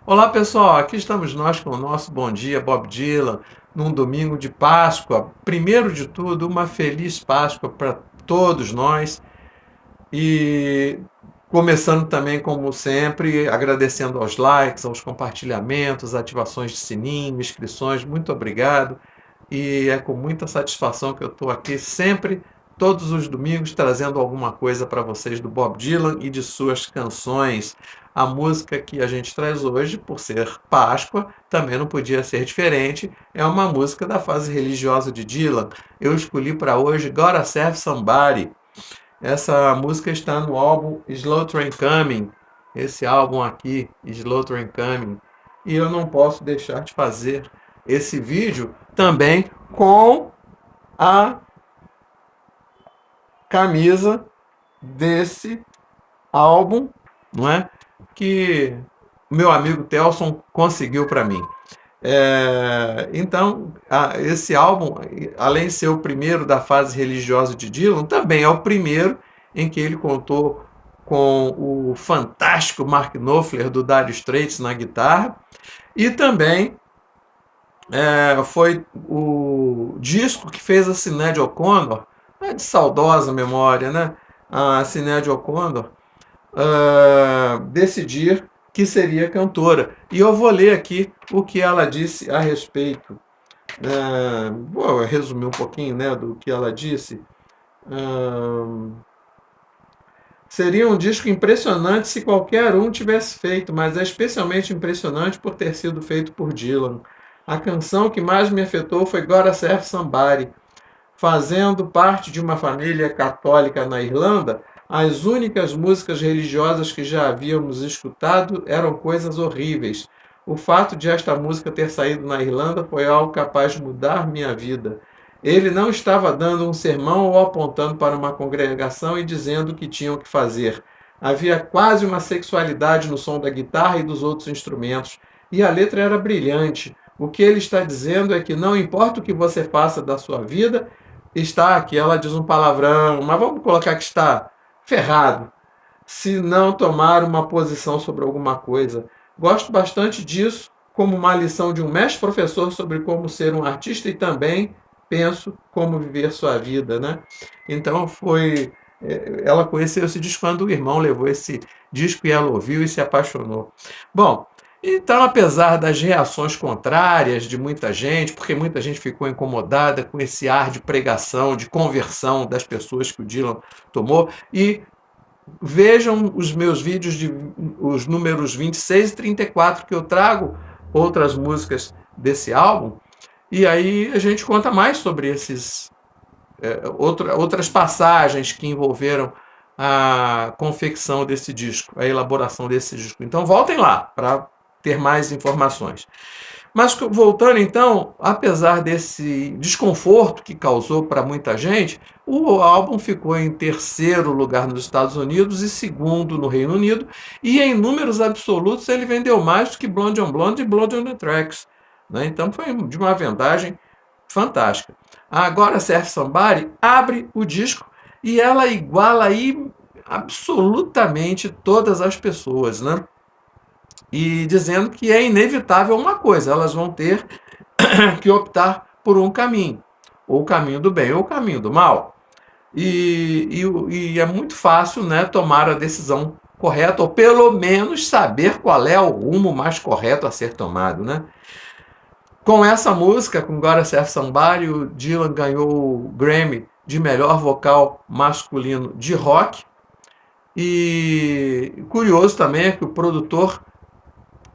Olá pessoal, aqui estamos nós com o nosso Bom Dia Bob Dylan, num domingo de Páscoa. Primeiro de tudo, uma feliz Páscoa para todos nós e começando também, como sempre, agradecendo aos likes, aos compartilhamentos, ativações de sininho, inscrições, muito obrigado. E é com muita satisfação que eu estou aqui sempre, todos os domingos, trazendo alguma coisa para vocês do Bob Dylan e de suas canções. A música que a gente traz hoje, por ser Páscoa, também não podia ser diferente. É uma música da fase religiosa de Dylan. Eu escolhi para hoje Gotta Serve Somebody. Essa música está no álbum Slow Train Coming. Esse álbum aqui, Slow Train Coming. E eu não posso deixar de fazer esse vídeo também com a camisa desse álbum, não é? Que meu amigo Telson conseguiu para mim. Então, esse álbum, além de ser o primeiro da fase religiosa de Dylan, também é o primeiro em que ele contou com o fantástico Mark Knopfler do Dire Straits na guitarra e também foi o disco que fez a Sinéad O'Connor, de saudosa memória, né? A Sinéad O'Connor decidir que seria cantora. E eu vou ler aqui o que ela disse a respeito. Vou resumir um pouquinho, né, do que ela disse. Seria um disco impressionante se qualquer um tivesse feito, mas é especialmente impressionante por ter sido feito por Dylan. A canção que mais me afetou foi Gotta Serve Somebody. Fazendo parte de uma família católica na Irlanda, as únicas músicas religiosas que já havíamos escutado eram coisas horríveis. O fato de esta música ter saído na Irlanda foi algo capaz de mudar minha vida. Ele não estava dando um sermão ou apontando para uma congregação e dizendo o que tinham que fazer. Havia quase uma sexualidade no som da guitarra e dos outros instrumentos, e a letra era brilhante. O que ele está dizendo é que não importa o que você faça da sua vida, está aqui, ela diz um palavrão, mas vamos colocar que está ferrado, se não tomar uma posição sobre alguma coisa. Gosto bastante disso, como uma lição de um mestre-professor sobre como ser um artista e também penso como viver sua vida, né? Então ela conheceu esse disco quando o irmão levou esse disco e ela ouviu e se apaixonou. Bom, então, apesar das reações contrárias de muita gente, porque muita gente ficou incomodada com esse ar de pregação, de conversão das pessoas que o Dylan tomou, e vejam os meus vídeos os números 26 e 34, que eu trago outras músicas desse álbum, e aí a gente conta mais sobre outras passagens que envolveram a confecção desse disco, a elaboração desse disco. Então voltem lá para ter mais informações. Mas voltando então, apesar desse desconforto que causou para muita gente, o álbum ficou em terceiro lugar nos Estados Unidos e segundo no Reino Unido, e em números absolutos ele vendeu mais do que Blonde on Blonde e Blonde on the Tracks, né? Então foi de uma vendagem fantástica. Agora Serve Somebody abre o disco e ela iguala aí absolutamente todas as pessoas, né? E dizendo que é inevitável uma coisa, elas vão ter que optar por um caminho, ou o caminho do bem ou o caminho do mal. E é muito fácil, né, tomar a decisão correta, ou pelo menos saber qual é o rumo mais correto a ser tomado, né? Com essa música, com Gotta Serve Somebody, o Dylan ganhou o Grammy de melhor vocal masculino de rock. E curioso também é que o produtor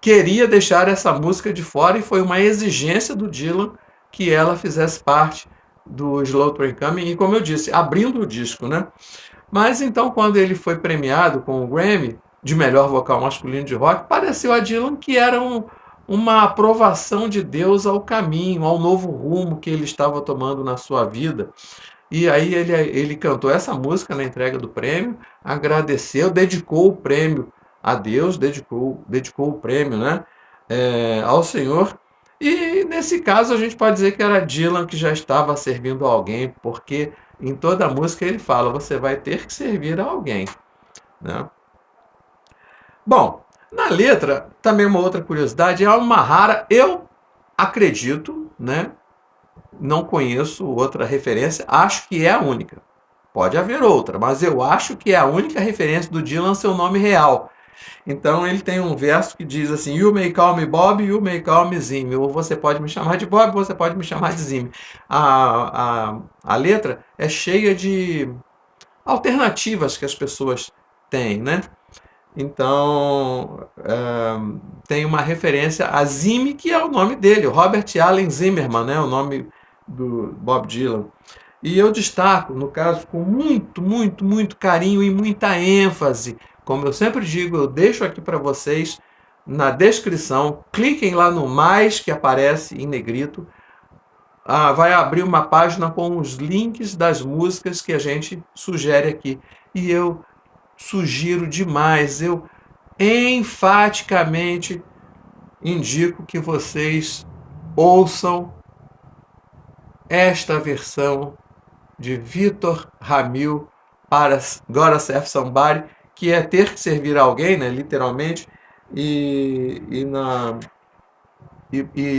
queria deixar essa música de fora e foi uma exigência do Dylan que ela fizesse parte do Slow Train Coming e, como eu disse, abrindo o disco, né? Mas então, quando ele foi premiado com o Grammy de melhor vocal masculino de rock, pareceu a Dylan que era uma aprovação de Deus ao caminho, ao novo rumo que ele estava tomando na sua vida. E aí ele cantou essa música na entrega do prêmio, agradeceu, dedicou o prêmio a Deus, dedicou o prêmio, né, ao Senhor. E nesse caso a gente pode dizer que era Dylan que já estava servindo a alguém, porque em toda a música ele fala, você vai ter que servir a alguém, né? Bom, Na letra, também uma outra curiosidade, é uma rara, eu acredito, né? Não conheço outra referência, acho que é a única. Pode haver outra, mas eu acho que é a única referência do Dylan seu nome real. Então ele tem um verso que diz assim: You may call me Bob, you may call me Zimmy. Ou você pode me chamar de Bob, você pode me chamar de Zimmy. A letra é cheia de alternativas que as pessoas têm, né? Então, tem uma referência a Zimmy, que é o nome dele, o Robert Allen Zimmerman, né? O nome do Bob Dylan. E eu destaco, no caso, com muito, muito, muito carinho e muita ênfase. Como eu sempre digo, eu deixo aqui para vocês na descrição. Cliquem lá no mais que aparece em negrito. Vai abrir uma página com os links das músicas que a gente sugere aqui. E eu sugiro demais, eu enfaticamente indico que vocês ouçam esta versão de Vitor Ramil para Gotta Surf Somebody, que é ter que servir a alguém, né, literalmente, e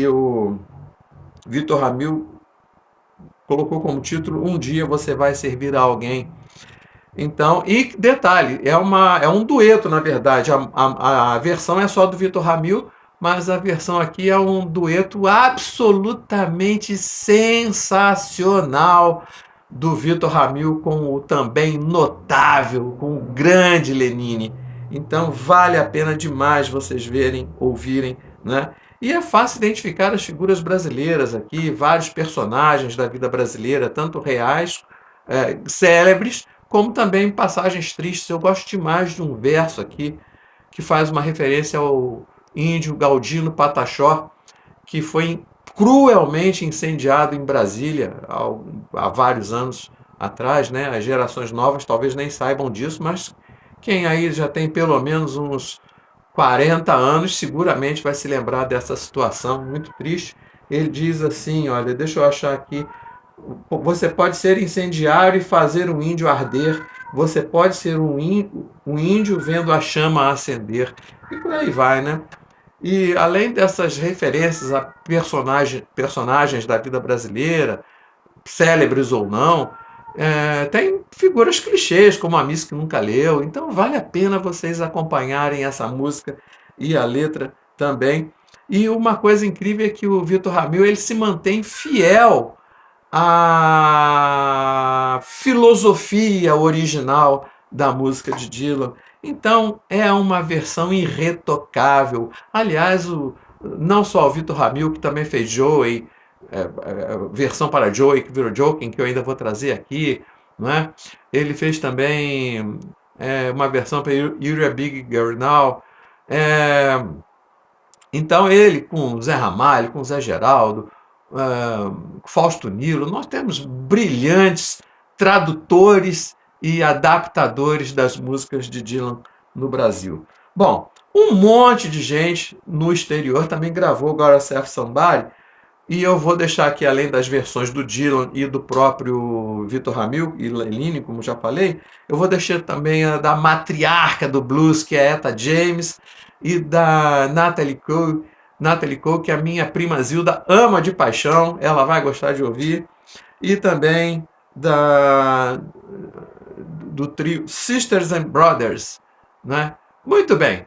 o Vitor Ramil colocou como título Um Dia Você Vai Servir a Alguém. Então, e detalhe, é um dueto, na verdade. A versão é só do Vitor Ramil, mas a versão aqui é um dueto absolutamente sensacional do Vitor Ramil com o também notável, com o grande Lenine. Então, vale a pena demais vocês verem, ouvirem, né? E é fácil identificar as figuras brasileiras aqui, vários personagens da vida brasileira, tanto reais, célebres, como também passagens tristes. Eu gosto demais de um verso aqui que faz uma referência ao índio Galdino Pataxó, que foi cruelmente incendiado em Brasília há vários anos atrás, né? As gerações novas talvez nem saibam disso, mas quem aí já tem pelo menos uns 40 anos seguramente vai se lembrar dessa situação muito triste. Ele diz assim, olha, deixa eu achar aqui. Você pode ser incendiário e fazer um índio arder. Você pode ser um índio vendo a chama acender. E por aí vai, né? E além dessas referências a personagens da vida brasileira, célebres ou não, tem figuras clichês, como a Miss que nunca leu. Então vale a pena vocês acompanharem essa música e a letra também. E uma coisa incrível é que o Vitor Ramil ele se mantém fiel a filosofia original da música de Dylan. Então é uma versão irretocável. Aliás, não só o Vitor Ramil, que também fez Joey, versão para Joey, que virou Joking, que eu ainda vou trazer aqui, né? Ele fez também uma versão para You're a Big Girl Now. É, então ele, com Zé Ramalho, com Zé Geraldo, Fausto Nilo, nós temos brilhantes tradutores e adaptadores das músicas de Dylan no Brasil. Bom, um monte de gente no exterior também gravou Gotta Surf Somebody, e eu vou deixar aqui, além das versões do Dylan e do próprio Vitor Ramil e Lenine, como já falei, eu vou deixar também a da matriarca do blues, que é Etta James, e da Natalie Cole, que a minha prima Zilda ama de paixão, ela vai gostar de ouvir, e também do trio Sisters and Brothers, né? Muito bem.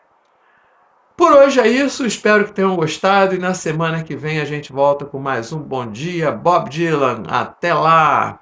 Por hoje é isso, espero que tenham gostado e na semana que vem a gente volta com mais um Bom Dia Bob Dylan. Até lá!